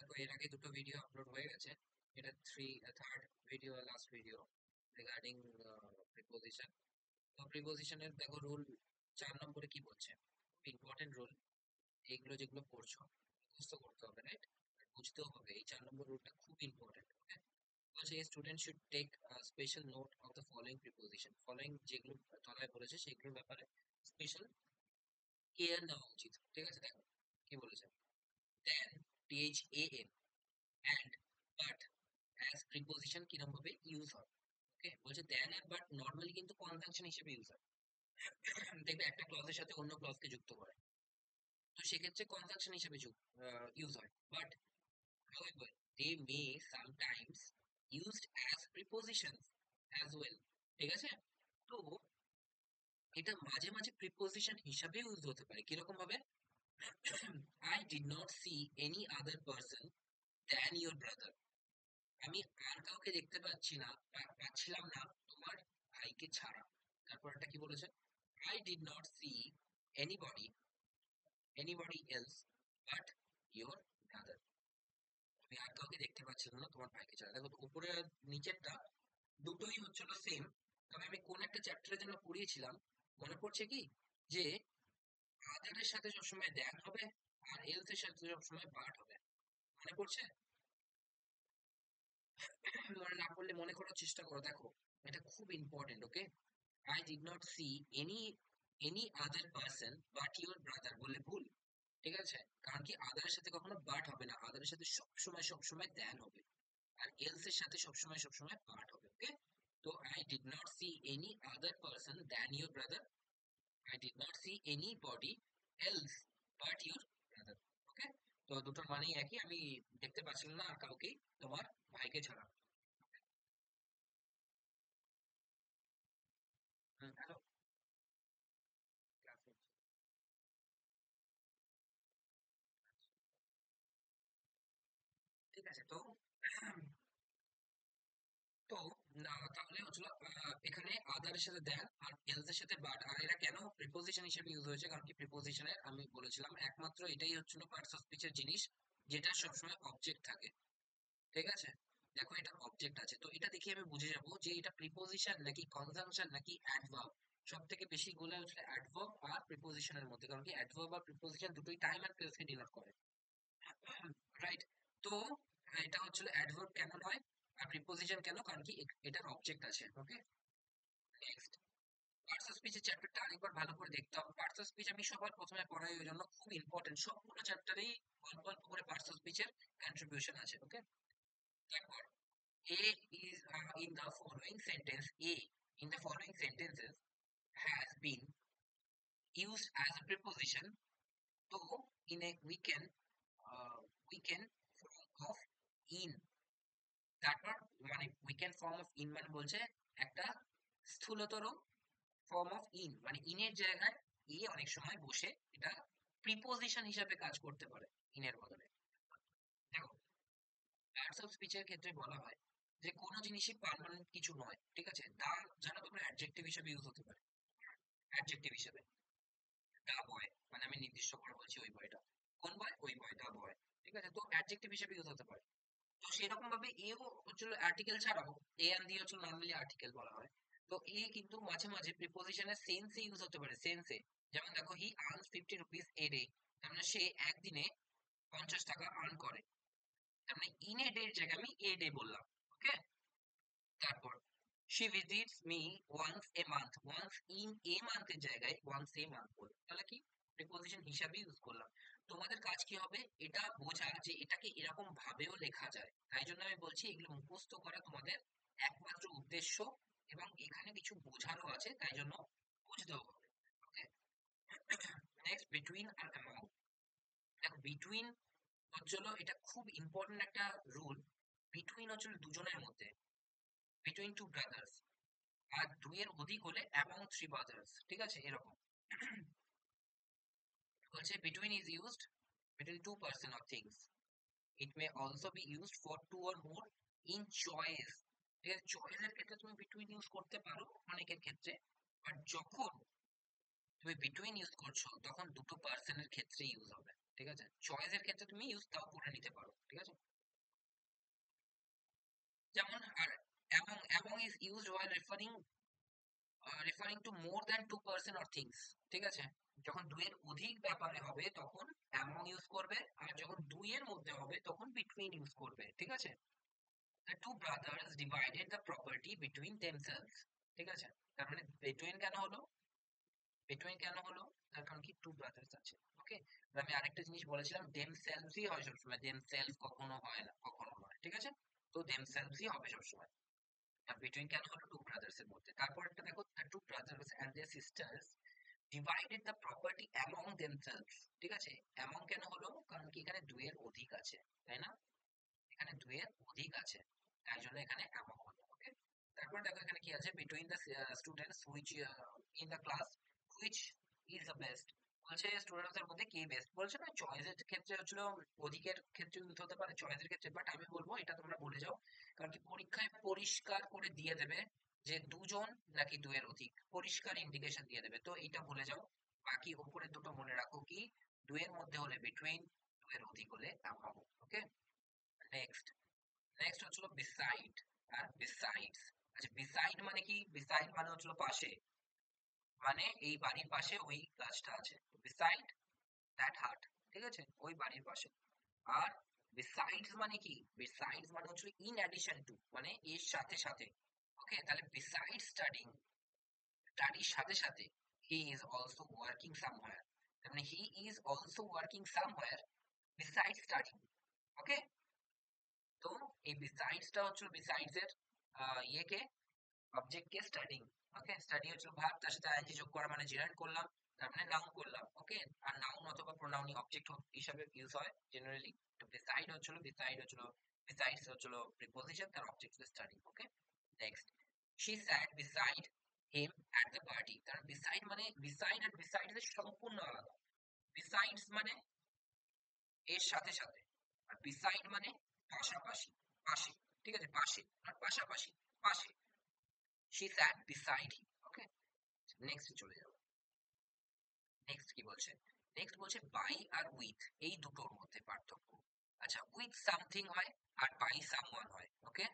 দেখো এর আগে দুটো ভিডিও আপলোড হয়ে গেছে। এটা third video, last video regarding preposition. তো প্রিপোজিশনের দেখো রুল 4 নম্বরে কি বলছে, খুব ইম্পর্টেন্ট রুল। এইগুলো যেগুলো পড়ছো মুখস্থ করতে হবে, রাইট? বুঝতেও হবে। এই 4 নম্বর রুলটা খুব ইম্পর্টেন্ট। ওকে, বলছে student should take special note of the following preposition. Following যেগুলো তলায় বলেছে সেগুলোর ব্যাপারে স্পেশাল কেয়ার নেওয়া উচিত। ঠিক আছে, দেখো কি বলেছে। দেন, THAN, and, but as preposition কিরকম ভাবে ইউজ হয়। ওকে, বলছে দেন আর বাট নর্মালি কিন্তু কনজাংশন হিসেবে ইউজ হয়। দেখবে একটা ক্লজের সাথে অন্য ক্লজকে যুক্ত করে, তো সেক্ষেত্রে কনজাংশন হিসেবে ইউজ হয়। But however they may sometimes used as prepositions as well। ঠিক আছে, তো এটা মাঝে মাঝে প্রিপোজিশন হিসাবে ইউজ হতে পারে। কিরকম ভাবে? I did not see any other person than your brother। আমি আর কাউকে দেখতে পাচ্ছিলাম না তোমার ভাইকে ছাড়া। তারপর এটা কি বলেছে? I did not see anybody else but your brother। আমি আর কাউকে দেখতে পাচ্ছিলাম না তোমার ভাইকে ছাড়া। দেখো তো উপরে আর নিচেরটা দুটোই হচ্ছিল সেম। তবে আমি কোন একটা চ্যাপ্টারে যেন পড়িয়েছিলাম, মনে পড়ছে কি, যে আদারের সাথে সবসময় দ্যান হবে আর এলস এর সাথে সবসময় বাট হবে। মনে পড়ছে? মনে না পড়লে মনে করার চেষ্টা করো, দেখো এটা খুব important. Okay, I did not see any other person but your brother বললে ভুল। ঠিক আছে, কারণ কি আদারের সাথে কখনো বাট হবে না, আদারের সাথে সবসময় দেন হবে, আর এলস এর সাথে সবসময় বাট হবে। ওকে, তো I did not see any other person than your brother, I did not see anybody else but your brother। ওকে, তো দুটোর মানেই একই, আমি দেখতে পাচ্ছিলাম না আর কাউকে তোমার ভাইকে ছাড়া। হ্যালো, ক্লাস হচ্ছে। ঠিক আছে, তো তো তাহলে হচ্ছিল এখানে আদার এর সাথে দেন আর এলস এর সাথে বাট। আর এরা কেন প্রিপোজিশন হিসেবে ইউজ হয়েছে? কারণ কি প্রিপোজিশনের আমি বলেছিলাম একমাত্র এটাই হচ্ছিল পার্টস অফ স্পিচের জিনিস যেটা সবসময় অবজেক্ট থাকে। ঠিক আছে, দেখো এটা অবজেক্ট আছে, তো এটা দেখে আমি বুঝে যাবো যে এটা প্রিপোজিশন নাকি কনজাংশন নাকি অ্যাডভার্ব। সব থেকে বেশি গুলো হচ্ছে অ্যাডভার্ব আর প্রিপোজিশনের মধ্যে, কারণ কি অ্যাডভার্ব আর প্রিপোজিশন দুটোই টাইম আর প্লেসকে ডিনোট করে। রাইট, তো এটা হচ্ছিল অ্যাডভার্ব কেমন হয় আর প্রিপোজিশন কেন, কারণ কি এটার অবজেক্ট আছে। ওকে, নেক্সট, পার্টস অফ স্পিচের চ্যাপ্টারটা আরেকবার ভালো করে দেখতে হবে। পার্টস অফ স্পিচ আমি সবার প্রথমে পড়াই, ওই জন্য খুব ইম্পর্টেন্ট। সবগুলো চ্যাপ্টারেই অল্প অল্প করে পার্টস অফ স্পিচের কন্ট্রিবিউশন আছে। ওকে, তারপর A is in the following sentence, A in the following sentences has been used as a preposition, তো in a weaken form of in। তারপর মানে weaken form of in মানে বলছে একটা স্থূলতর ফর্ম অফ ইন, মানে ইনের জায়গায় এ অনেক সময় বসে এটা প্রিপোজিশন হিসাবে কাজ করতে পারে ইনের বদলে। দেখো, পার্টস অফ স্পিচের ক্ষেত্রে বলা হয় যে কোনো জিনিসই পার্মানেন্ট কিছু নয়। ঠিক আছে, দা জানো তোমরা অ্যাডজেক্টিভ হিসেবে ইউজ হতে পারে। অ্যাডজেক্টিভ হিসেবে দা বয়, মানে আমি নির্দিষ্ট করে বলছি ওই বয়টা, কোন বয়? ওই বয়, দা বয়। ঠিক আছে, তো অ্যাডজেক্টিভ হিসেবে ইউজ হতে পারে। তো সেরকম ভাবে এও হচ্ছিল আর্টিকেল ছাড়াও, এ এন্ড দিয়ে হচ্ছে নর্মালি আর্টিকেল বলা হয়। তো এ কিন্তু মাঝে মাঝে প্রিপোজিশনের সেন্সে ইউজ হতে পারে, সেন্সে। যেমন দেখো, হি আর্নস 50 রুপিস এ ডে, তার মানে সে একদিনে 50 টাকা আর্ন করে। তার মানে ইন এ ডে এর জায়গায় আমি এ ডে বললাম। ওকে, তারপর she visits me once a month, once in a month এর জায়গায় once a month বললাম, তাহলে কি প্রিপোজিশন হিসাবে ইউজ করলাম। তোমাদের কাজ কি হবে? এটা বোঝা যে এটাকে এরকম ভাবেও লেখা যায়। তাই জন্য আমি বলছি এগুলো মুখস্থ করা তোমাদের একমাত্র উদ্দেশ্য, এবং এখানে কিছু বোঝারও আছে, তাই জন্য বুঝতেও হবে। ওকে, নেক্সট, বিটুইন আর অ্যামং। দেখো বিটুইন হচ্ছিল এটা খুব ইম্পর্টেন্ট একটা রুল। বিটুইন হচ্ছিল দুজনের মধ্যে, বিটুইন টু ব্রাদার্স। আর দুইয়ের অধিক হলে অ্যামং থ্রি ব্রাদার্স। ঠিক আছে, এরকম বলছে between is used between two person or things. It may also be used for two or more in choice. ঠিক আছে, চয়েসের ক্ষেত্রে তুমি বিটুইন ইউজ করতে পারো অনেকের ক্ষেত্রে, বাট যখন তুমি বিটুইন ইউজ করছো তখন দুটো পার্সনের ক্ষেত্রে ইউজ হবে। ঠিক আছে? চয়েসের ক্ষেত্রে তুমি ইউজ তাও করে নিতে পারো, ঠিক আছে? যেমন আর among is used while referring to more than two person or things, ঠিক আছে? যখন দুইয়ের অধিক ব্যাপারে হবে তখন among ইউজ করবে, আর যখন দুইয়ের মধ্যে হবে তখন between ইউজ করবে, ঠিক আছে? The two brothers divided the property between themselves, ঠিক আছে? তার মানে between কেন হলো? তার কারণ কি টু ব্রাদার্স আছে, ওকে? আমি আরেকটা জিনিস বলেছিলাম themselvesই হয় সবসময়, themselves কখনো হয় না, কখনো নয়, ঠিক আছে? তো themselvesই হবে সবসময়। আর between কেন হলো টু ব্রাদার্স এর মধ্যে। তারপর একটা দেখো, the two brothers and their sisters divided the property among themselves, ঠিক আছে? among কেন হলো? কারণ কি এখানে দুইয়ের অধিক আছে, তাই না? এখানে দুইয়ের অধিক আছে, তাই জন্য এখানে among হলো, ওকে? তারপর দেখো এখানে কি আছে, between the students which in the class which is the best, বলছে স্টুডেন্টদের মধ্যে কে বেস্ট, বলছে না চয়েসের ক্ষেত্রে হচ্ছিল, অধিকের ক্ষেত্রে ইউজ হতে পারে চয়েসের ক্ষেত্রে, বাট আমি বলবো এটা তোমরা ভুলে যাও, কারণ কি পরীক্ষায় পরিষ্কার করে দিয়ে দেবে যে দুজন নাকি দুয়ের অধিক, পরিষ্কার ইন্ডিকেশন দিয়ে দেবে, তো এটা ভুলে যাও। বাকি উপরে দুটো মনে রাখো, কি দুয়ের মধ্যে হলে বিটুইন, দুয়ের অধিক হলে অ্যামং, ওকে? নেক্সট, নেক্সট হচ্ছিল বিসাইড আর বিসাইডস। আচ্ছা বিসাইড মানে কি? বিসাইড মানে হচ্ছিল পাশে, মানে এই বাড়ির পাশে ওই গাছটা আছে, বিসাইড দ্যাট হাট, ঠিক আছে? ওই বাড়ির পাশে। আর বিসাইডস মানে কি? বিসাইডস মানে হচ্ছে ইন অ্যাডিশন টু, মানে এর সাথে সাথে, ওকে? তাহলে বিসাইড স্টাডিং, স্টাডির সাথে সাথে he is also working somewhere, মানে he is also working somewhere beside studying, okay? তো এই বিসাইডসটা হচ্ছে বিসাইডস এর ইয়েকে, অবজেক্ট কে স্টাডিং, ওকে? স্টাডি হচ্ছে ভার্ব, তার সাথে আইএনজি যোগ করা মানে জেনারেট করলাম, তার মানে নাউন করলাম, ওকে? আর নাউন অথবা প্রোনাউন অবজেক্ট হিসাবে ইউজ হয় জেনারেলি। তো বিসাইডস হচ্ছিল প্রিপোজিশন, তার অবজেক্ট হলো study, okay? Next, she sat beside him at the party. তার বিসাইড মানে, বিসাইড আর বিসাইড এর সম্পূর্ণ আলাদা। বিসাইডস মানে এর সাথে সাথে, আর বিসাইড মানে পাশাপাশি, পাশে, ঠিক আছে? পাশে আর পাশাপাশি, পাশে। She sat beside him, okay? Next চলে যাবো। নেক্সট কি বলছে? নেক্সট বলছে বাই আর উইথ, এই দুটোর মধ্যে পার্থক্য। আচ্ছা উইথ সামথিং হয় আর বাই সামওয়ান হয়, ওকে?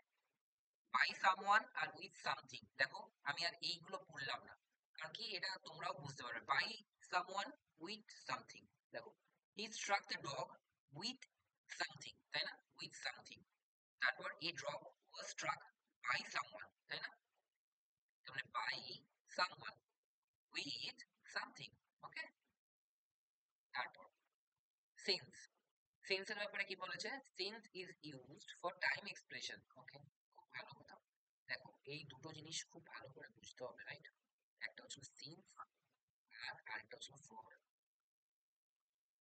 বাই সামওয়ান আর উইথ সামথিং, দেখো আমি আর এইগুলো পড়লাম না, কারণ কি এটা তোমরাও বুঝতে পারবে। বাই সামওয়ান উইথ সামথিং, দেখো he struck the dog with something, তাই না? With something. তারপর a dog was struck by someone, তাই না? তাহলে by someone with something, okay? তারপর সিন্স, সিন্স এর ব্যাপারে কি বলেছে? Since is used for time expression, okay? খুব ভালো কথা। দেখো এই দুটো জিনিস খুব ভালো করে বুঝতে হবে, রাইট? একটা হচ্ছে সিন্স আর আরেকটা হচ্ছে ফর।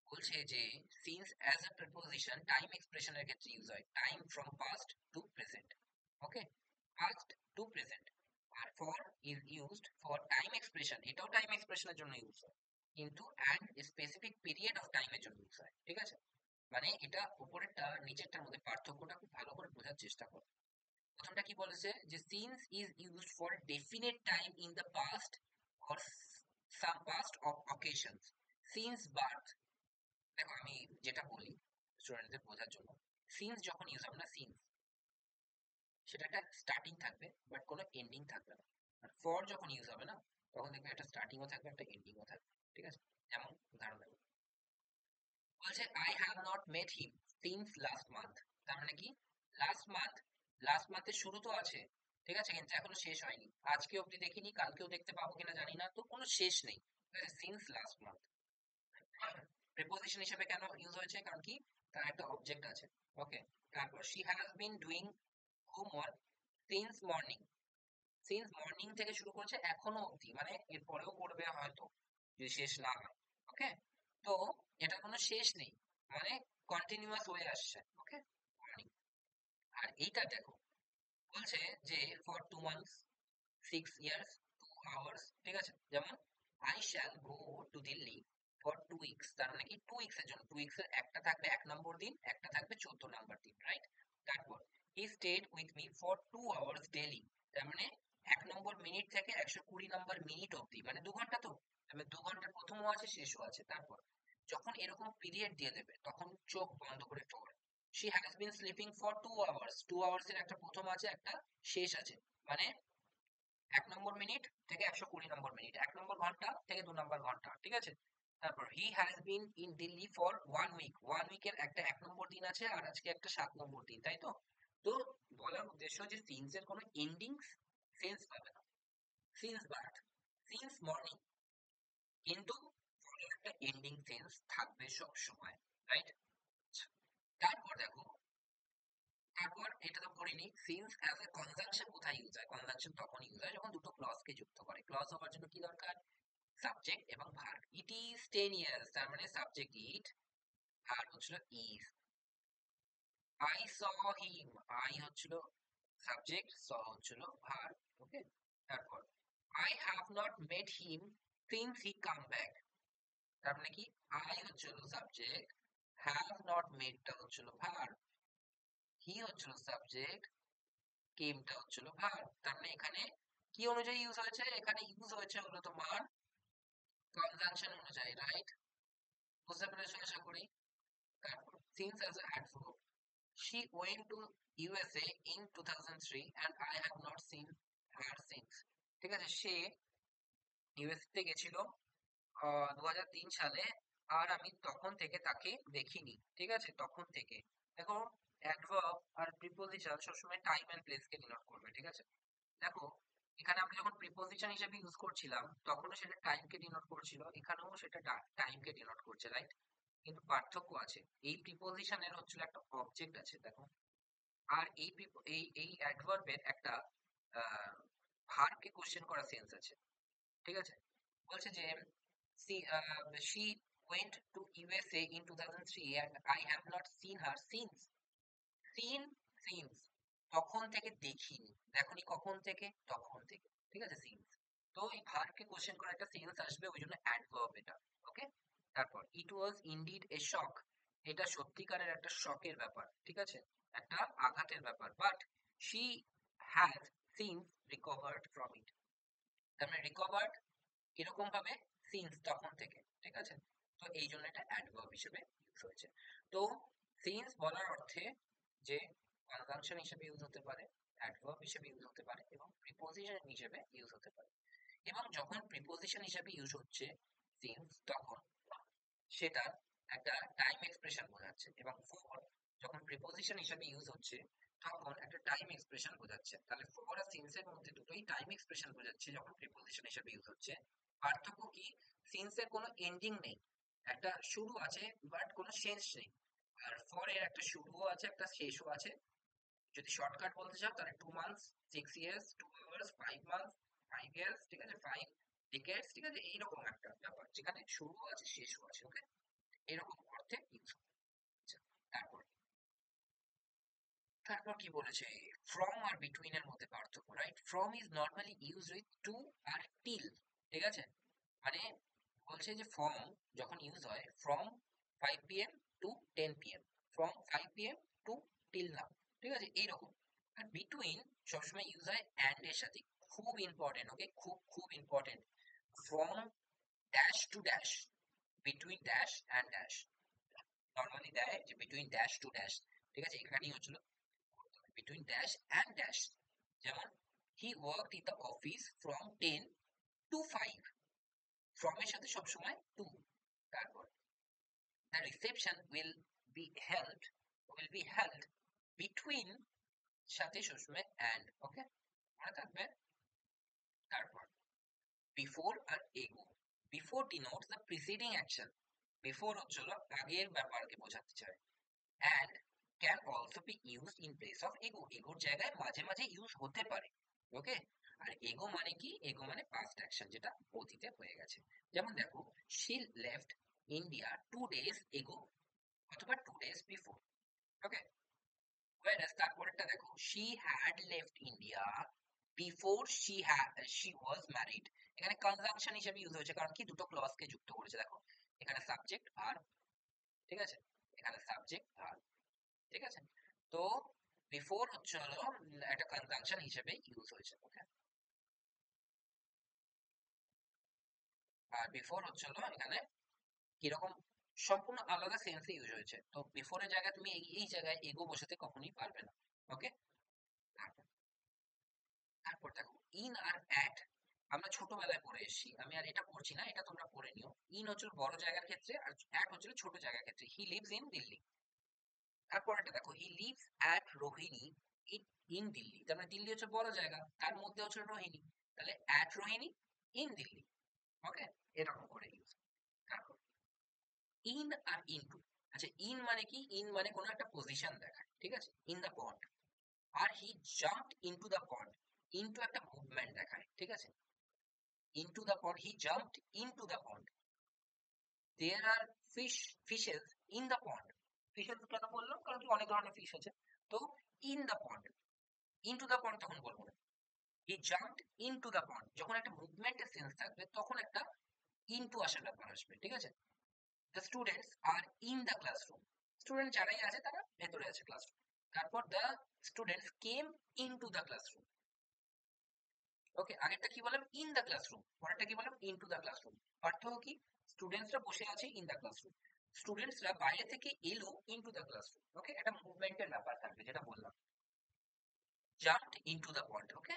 বলছে যে since as a preposition time এক্সপ্রেশনের ক্ষেত্রে ইউজ হয়, time from past to present, okay? Past to present. আর for is used for time expression, এটাও টাইম এক্সপ্রেশনের জন্য ইউজ হয়, কিন্তু অ্যান্ড স্পেসিফিক পিরিয়ড অফ টাইমের জন্য ইউজ হয়, ঠিক আছে? মানে এটা উপরেরটা নিচেরটার মধ্যে পার্থক্যটা খুব ভালো করে বোঝার চেষ্টা করো। প্রথমটা কি বলেছে, যে since is used for definite time in the past or some past of occasions. Since birth, দেখো আমি যেটা বলি স্টুডেন্টদের বোঝার জন্য, সিন্স যখন ইউজ হবে না, সিন্স সেটা একটা স্টার্টিং থাকবে বাট কোনো এন্ডিং থাকবে না। আর ফর যখন ইউজ হবে না, তখন দেখবে একটা স্টার্টিংও থাকবে একটা এন্ডিংও থাকবে, ঠিক আছে? যেমন উদাহরণ দেবো, বলছে I have not met him since last month. তার মানে কি? লাস্ট মান্থ, লাস্ট মান্থের শুরু তো আছে, ঠিক আছে, কিন্তু এখনো শেষ হয়নি, আজকে অব্দি দেখিনি, কালকেও দেখতে পাবো কিনা জানি না, তো কোনো শেষ নেই, সিন্স লাস্ট মান্থ। প্রিপোজিশন হিসেবে কেন ইউজ হয়েছে? কারণ কি তার একটা অবজেক্ট আছে, ওকে? তারপর she has been doing homework since morning, since morning থেকে শুরু করেছে এখনো অবধি, মানে এরপরেও করবে হয়তো যদি শেষ না হয়, ওকে? তো এটা কোনো শেষ নেই, মানে কন্টিনিউয়াস হয়ে আসছে, ওকে? মর্নিং। আর এইটা দেখো, বলছে যে ফর 2 মান্থস 6 ইয়ার্স 2 আওয়ার্স, ঠিক আছে? যেমন I shall go to Delhi for 2 weeks, তার মানে কি 2 উইকস এর জন্য, 2 উইকস এর একটা থাকবে 1 নম্বর দিন, একটা থাকবে 14 নম্বর দিন, রাইট? তারপর he stayed with me for 2 hours daily, তার মানে 1 নম্বর মিনিট থেকে 120 নম্বর মিনিট অব্দি, মানে 2 ঘন্টা, তো তাহলে 2 ঘন্টার প্রথমও আছে শেষও আছে। তারপর যখন এরকম পিরিয়ড দিয়ে দেবে তখন চোখ বন্ধ করে for. She has been sleeping for 2 hours. 2 hours এর একটা প্রথম আছে, একটা শেষ আছে। মানে 1 নম্বর মিনিট থেকে 120 নম্বর মিনিট, 1 নম্বর ঘন্টা থেকে 2 নম্বর ঘন্টা, ঠিক আছে। তারপর he has been in Delhi for 1 week. 1 উইকের একটা 1 নম্বর দিন আছে, আর আজকে একটা 7 নম্বর দিন, তাই তো। তো বলার উদ্দেশ্য যে সিন্স এর কোনো এন্ডিং সেন্স পাবে না। সিন্স বাট, সিন্স মর্নিং, কিন্তু ফলের একটা এন্ডিং সেন্স থাকবে সব সময়, রাইট। তারপর দেখো, তারপর এটা তো পড়িনি, সিন্স অ্যাজ এ কনজাংশন কোথায় ইউজ হয়। কনজাংশন তখন ইউজ হয় যখন দুটো ক্লজকে যুক্ত করে। ক্লজ হওয়ার জন্য কি দরকার, সাবজেক্ট এবং ভার্ব। ইট ইজ 10 ইয়ার্স, তার মানে সাবজেক্ট ইট, ভার্ব হচ্ছিল is. I saw him, I হচ্ছিল সাবজেক্ট, স হচ্ছিল ভার্ব, ওকে। তারপর I have not met him since he came back, তার মানে কি, আই হচ্ছিল সাবজেক্ট, হ্যাভ নট মেটটা হচ্ছিল ভার্ব, হি হচ্ছিল সাবজেক্ট, কেমটা হচ্ছিল ভার্ব। তার মানে এখানে কি অনুযায়ী ইউজ হয়েছে, এখানে ইউজ হয়েছে হলো তোমার কনজাংশন অনুযায়ী, রাইট। বুঝতে পেরেছো আশা করি। তারপর since as a adverb, she went to USA in 2003 and I have not seen her since। ঠিক আছে, সে ইউএসএ তে গেছিল 2003 সালে, আর আমি তখন থেকে তাকে দেখিনি, ঠিক আছে, তখন থেকে। দেখো, অ্যাডভার্ব আর প্রিপোজিশন সবসময় টাইম এন্ড প্লেস কে ডিনোট করবে, ঠিক আছে। দেখো, এখানে আমরা যখন প্রিপোজিশন হিসেবে ইউজ করছিলাম তখনও সেটা টাইম কে ডিনোট করছিল, এখানেও সেটা টাইম কে ডিনোট করছে, রাইট। কিন্তু পার্থক্য আছে, এই প্রিপোজিশনের হচ্ছিল একটা অবজেক্ট আছে, দেখো। আর এই অ্যাডভার্বের একটা ভার্বকে কোশ্চেন করা সেন্স আছে, ঠিক আছে। বলছে যে she went to USA in 2003 and I have not seen her since। seen, since, তখন থেকে দেখিনি, দেখনি কখন থেকে, তখন থেকে, ঠিক আছে, since। তো এই ভার্বকে কোশ্চেন করা একটা সেন্স আসবে, ওই জন্য অ্যাডভার্ব এটা, ওকে। তারপর ইট ওয়াজ ইনডিড এ শক, এটা সত্যিকারের একটা শকের ব্যাপার, ঠিক আছে, একটা আঘাতের ব্যাপার। But she has since recovered from it, তার মানে রিকভার্ড কিরকম ভাবে, সিন্স, তখন থেকে, ঠিক আছে। তো এই জন্য এটা অ্যাডভার্ব হিসেবে ইউজ হয়েছে। তো সিন্স বলার অর্থে যে কনজাংশন হিসেবে ইউজ হতে পারে, অ্যাডভার্ব হিসেবে ইউজ হতে পারে, এবং প্রিপোজিশন হিসেবে ইউজ হতে পারে। এবং যখন প্রিপোজিশন হিসেবে ইউজ হচ্ছে সিন্স, তখন সেটা একটা টাইম এক্সপ্রেশন বোঝাচ্ছে, এবং ফর যখন প্রিপোজিশন হিসেবে ইউজ হচ্ছে তখন একটা টাইম এক্সপ্রেশন বোঝাচ্ছে। তাহলে ফর আর সিন্স এর মধ্যে দুটোই টাইম এক্সপ্রেশন বোঝাচ্ছে যখন প্রিপোজিশন হিসেবে ইউজ হচ্ছে। পার্থক্য কি, সিন্স এর কোনো এন্ডিং নেই, একটা শুরু আছে বাট কোনো শেষ নেই। আর ফর এর একটা শুরুও আছে, একটা শেষও আছে। যদি শর্টকাট বলতে চাও তাহলে 2 months, 6 years, 2 hours, 5 months, 5 years, ঠিক আছে, 5 ডিকেডস, ঠিক আছে, এইরকম একটা ব্যাপার যেখানে শুরুও আছে শেষও আছে, ওকে। এরকম অর্থে ইউজ হচ্ছে। তারপর তারপর কি বলেছে, ফ্রম আর বিটুইন এর মধ্যে পার্থক্য, right. From is normally use with to আর টিল, ঠিক আছে। মানে বলছে যে ফ্রম যখন ইউজ হয় from 5 PM to 10 PM, from 5 PM to till now, ঠিক আছে, এইরকম। আর বিটুইন সবসময় ইউজ হয় অ্যান্ড এর সাথে, খুব ইম্পর্টেন্ট, ওকে, খুব খুব important. From dash to dash, between dash and dash, normally দেয় যে বিটুইন ড্যাশ টু ড্যাশ, ঠিক আছে, এখানেই হচ্ছিল বিটুইন ড্যাশ অ্যান্ড ড্যাশ। যেমন he worked in the office from 10 to 5, from এর সাথে সবসময় টু। তারপর the reception will be held between, সাথে সবসময় অ্যান্ড, ওকে, মনে থাকবে। তারপর বিফোর আর এগো, before denotes the preceding action, before হচ্ছিল আগের ব্যাপারকে বোঝাতে চায়, and can also be used in place of এগো, এগোর জায়গায় মাঝে মাঝে ইউজ হতে পারে, ওকে। আর এগো মানে কি, এগো মানে পাস্ট অ্যাকশন, যেটা অতীতে হয়ে গেছে। যেমন দেখো, শি লেফট ইন্ডিয়া 2 days এগো, অথবা 2 days বিফোর, ওকে। whereas তারপরেরটা দেখো, she had left India before she was married, এখানে কনজাংশন হিসেবে ইউজ হয়েছে, কারণ কি দুটো ক্লজ কে যুক্ত করেছে, দেখো এখানে সাবজেক্ট ভার্ব, ঠিক আছে, এখানে সাবজেক্ট ভার্ব, ঠিক আছে। তো বিফোর হচ্ছে হলো একটা কনজাংশন হিসেবে ইউজ হয়েছে, ওকে। আর বিফোর হচ্ছে হলো এখানে কিরকম সম্পূর্ণ আলাদা সেন্সে ইউজ হয়েছে। তো বিফোরের জায়গায় তুমি এই জায়গায় এগো বসাতে কখনোই পারবে না। ওকে, তারপর তারপর দেখো ইন আর অ্যাট আমরা ছোটবেলায় পড়ে এসেছি, আমি আর এটা পড়ছি না, এটা তোমরা পড়ে নিও। ইন হচ্ছে বড় জায়গার ক্ষেত্রে আর অ্যাট হচ্ছে ছোট জায়গার ক্ষেত্রে। He lives in Delhi. তারপর এটা দেখো he lives at Rohini in Delhi, তার মানে দিল্লি হচ্ছে বড় জায়গা, তার মধ্যে হচ্ছে রোহিণী, তাহলে অ্যাট রোহিণী ইন দিল্লি। ওকে, এরকম করে ইউজ। তারপর ইন আর ইনটু। আচ্ছা, ইন মানে কি? ইন মানে কোনো একটা পজিশন দেখায়, ঠিক আছে, ইন দা পন্ড। আর he jumped into the pond, into একটা মুভমেন্ট দেখায়, ঠিক আছে। Into the pond, he jumped into the pond. There are fishes in the pond. Fishes কেন বললাম? কারণ কি অনেক ধরনের ফিশ আছে। তো in the pond, into the পন্ড তখন বলবো না। হি জাম্পড ইনটু দা পন্ড, যখন একটা মুভমেন্টের সেন্স থাকবে তখন একটা ইনটু আসার ব্যাপার আসবে, ঠিক আছে। The students are in the classroom, student যারাই আছে তারা ভেতরে আছে ক্লাসরুম। তারপর the students came into the classroom. Okay, আগেরটা কি বললাম? ইন দ্য ক্লাসরুম, পরেরটা কি বললাম? Into the classroom. পার্থক্য কি? স্টুডেন্টসরা বসে আছে ইন দ্য ক্লাসরুম, স্টুডেন্টসরা বাইরে থেকে এলো ইনটু দ্য ক্লাসরুম। ওকে, একটা মুভমেন্টের ব্যাপার থাকবে যেটা বললাম, jumped into the point. Okay,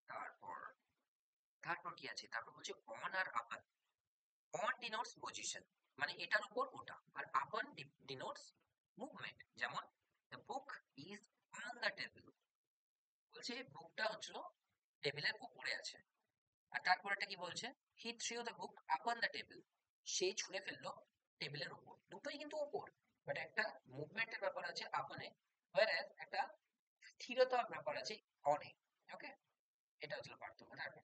তারপর তারপর কি আছে? তারপর হচ্ছে অন আর আপার। অন ডিনোটস পজিশন, মানে এটার উপর ওটা, আর আপন ডিনোটস মুভমেন্ট। যেমন the book is on the table, বলছে বুকটা হচ্ছে টেবিলের উপরে আছে। আর তারপরেটা কি বলছে? হি threw the book upon the table, সে ছুঁড়ে ফেললো টেবিলের উপর। দুটোই কিন্তু উপর, বাট একটা মুভমেন্টের ব্যাপার আছে আপনে, whereas একটা স্থিরতার ব্যাপার আছে অনে। ওকে, এটা হচ্ছে পার্থক্য। তারপর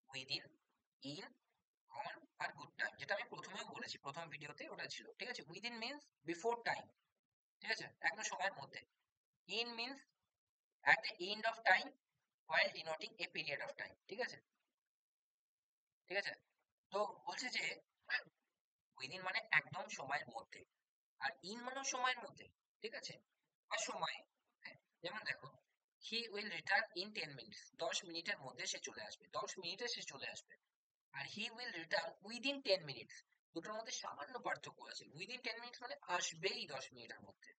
উইদিন, ইন, অন আর গুড টাইম, যেটা আমি প্রথমেও বলেছি, প্রথম ভিডিওতে ওটা ছিল, ঠিক আছে। উইদিন মিন্স বিফোর টাইম, ঠিক আছে, একদম সময়ের মধ্যে। In means at the end of time while denoting a period of time, ঠিক আছে, ঠিক আছে। তো বলছে যে উইদিন মানে একদম সময়ের মধ্যে, আর ইন মানেও সময়ের মধ্যে, ঠিক আছে, আর সময়। হ্যাঁ, যেমন দেখো হি উইল রিটার্ন ইন 10 মিনিটস, 10 মিনিটের মধ্যে সে চলে আসবে, 10 মিনিটে সে চলে আসবে। আর he will return within 10 minutes, দুটোর মধ্যে সামান্য পার্থক্য আছে। উইদিন 10 মিনিটস মানে আসবেই 10 মিনিটের মধ্যে,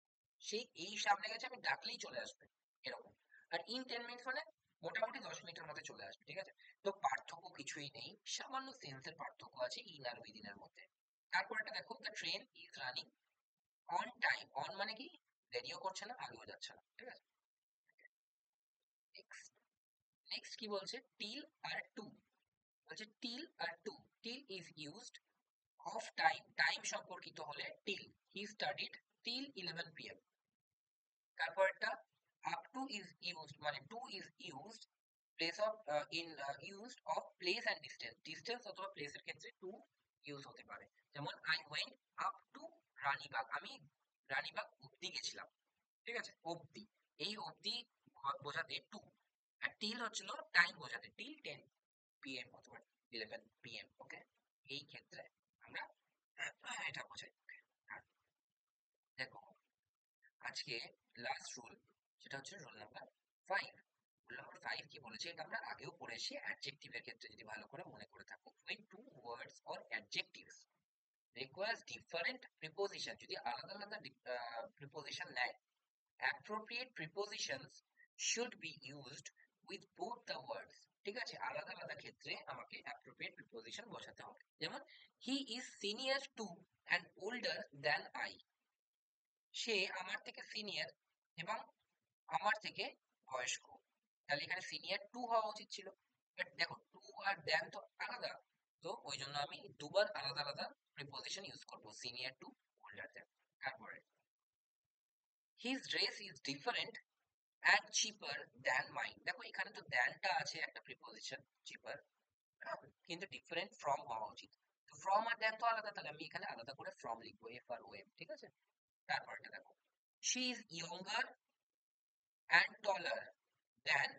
সেই এই সামনে গেছে, আমি ডাকলেই চলে আসবে, এরকম। আর ইন 10 মিনিটস মানে মোটামুটি 10 মিনিটের মধ্যে চলে আসবে, ঠিক আছে। তো পার্থক্য কিছুই নেই, সামান্য সেন্সের পার্থক্য আছে ইন আর উইদিন এর মধ্যে। তারপর একটা দেখো, the train is running on time. On মানে কি? দেরিও করছে না, আগেও যাচ্ছে না, ঠিক আছে। নেক্সট, নেক্সট কি বলছে? টিল আর টু, বলছে টিল আর to. Till is used of time, time সম্পর্কিত হলে টিল। হি স্টাডিড টিল 11 p.m. তারপর একটা আপ টু ইজ ইউজড, মানে to is used place of in used of place and distance, distance অথবা প্লেসের ক্ষেত্রে টু ইউজ হতে পারে। যেমন I went up to Ranibagh, আমি রানীবাগ অব্দি গেছিলাম, ঠিক আছে, অব্দি, এই অব্দি বোঝাতে টু। আর টিল হচ্ছিল টাইম বোঝাতে, টিল 10 p.m. অথবা 11 p.m. ওকে, এই ক্ষেত্রে আমরা এটা বোঝাই। আর দেখো আজকে লাস্ট রুল, সেটা হচ্ছে রুল নাম্বার 5। রুল নাম্বার 5 কি বলেছে? এটা আমরা আগেও পড়েছি অ্যাডজেক্টিভের ক্ষেত্রে, যদি ভালো করে মনে করে থাকো। when two words or adjectives requires different preposition, যদি আলাদা আলাদা preposition নেয়, appropriate prepositions should be used with both the words, ঠিক আছে, আলাদা আলাদা ক্ষেত্রে আমাকে appropriate preposition বসাতে হবে। যেমন he is senior to and older than I, সে আমার থেকে সিনিয়র এবং আমার থেকে বয়স্ক। তাহলে এখানে সিনিয়র টু হওয়া উচিত ছিল, বাট দেখো টু আর দেন তো আলাদা, তো ওই জন্য আমি দুবার আলাদা আলাদা প্রিপোজিশন ইউজ করবো, সিনিয়র টু, ওল্ডার দেন। তারপরে his dress is different and cheaper than mine, দেখো এখানে তো দ্যানটা আছে একটা প্রিপোজিশন, চিপার, কিন্তু ডিফারেন্ট ফ্রম হওয়া উচিত। তো ফ্রম আর দ্যান তো আলাদা, তাহলে আমি এখানে আলাদা করে ফ্রম লিখবো, এফ আর ও এম, ঠিক আছে। তারপরটা দেখো, she is younger and taller than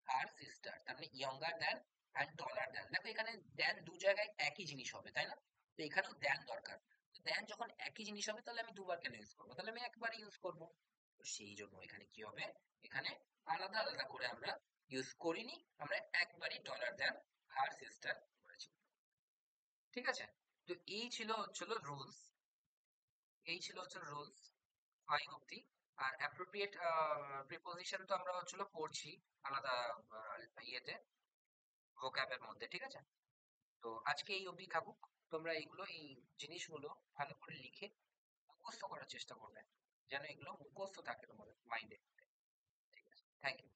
her sister, তার মানে younger than and taller than. দেখো এখানে দ্যান দু জায়গায় একই জিনিস হবে, তাই না? তো এখানেও দ্যান দরকার। তো দ্যান যখন একই জিনিস হবে তাহলে আমি দুবার কেন ইউজ করবো, তাহলে আমি একবারই ইউজ করবো। তো সেই জন্য এখানে কি হবে, এখানে আলাদা আলাদা করে আমরা ইউজ করিনি, আমরা একবারই টলার দ্যান হার সিস্টার করেছি। ঠিক আছে? তো এই ছিল হচ্ছিল রুলস, এই ছিল হচ্ছে রুলস 5 অব্দি। আর অ্যাপ্রোপ্রিয়েট প্রিপোজিশন তো আমরা হচ্ছিল পড়ছি আলাদা ইয়েতে, ভোক্যাবের মধ্যে, ঠিক আছে? তো আজকে এই অবধি থাকুক। তোমরা এইগুলো, এই জিনিসগুলো ভালো করে লিখে মুখস্থ করার চেষ্টা করবে, যেন এগুলো মুখস্থ থাকে তোমাদের মাইন্ডে। ঠিক আছে, থ্যাংক ইউ।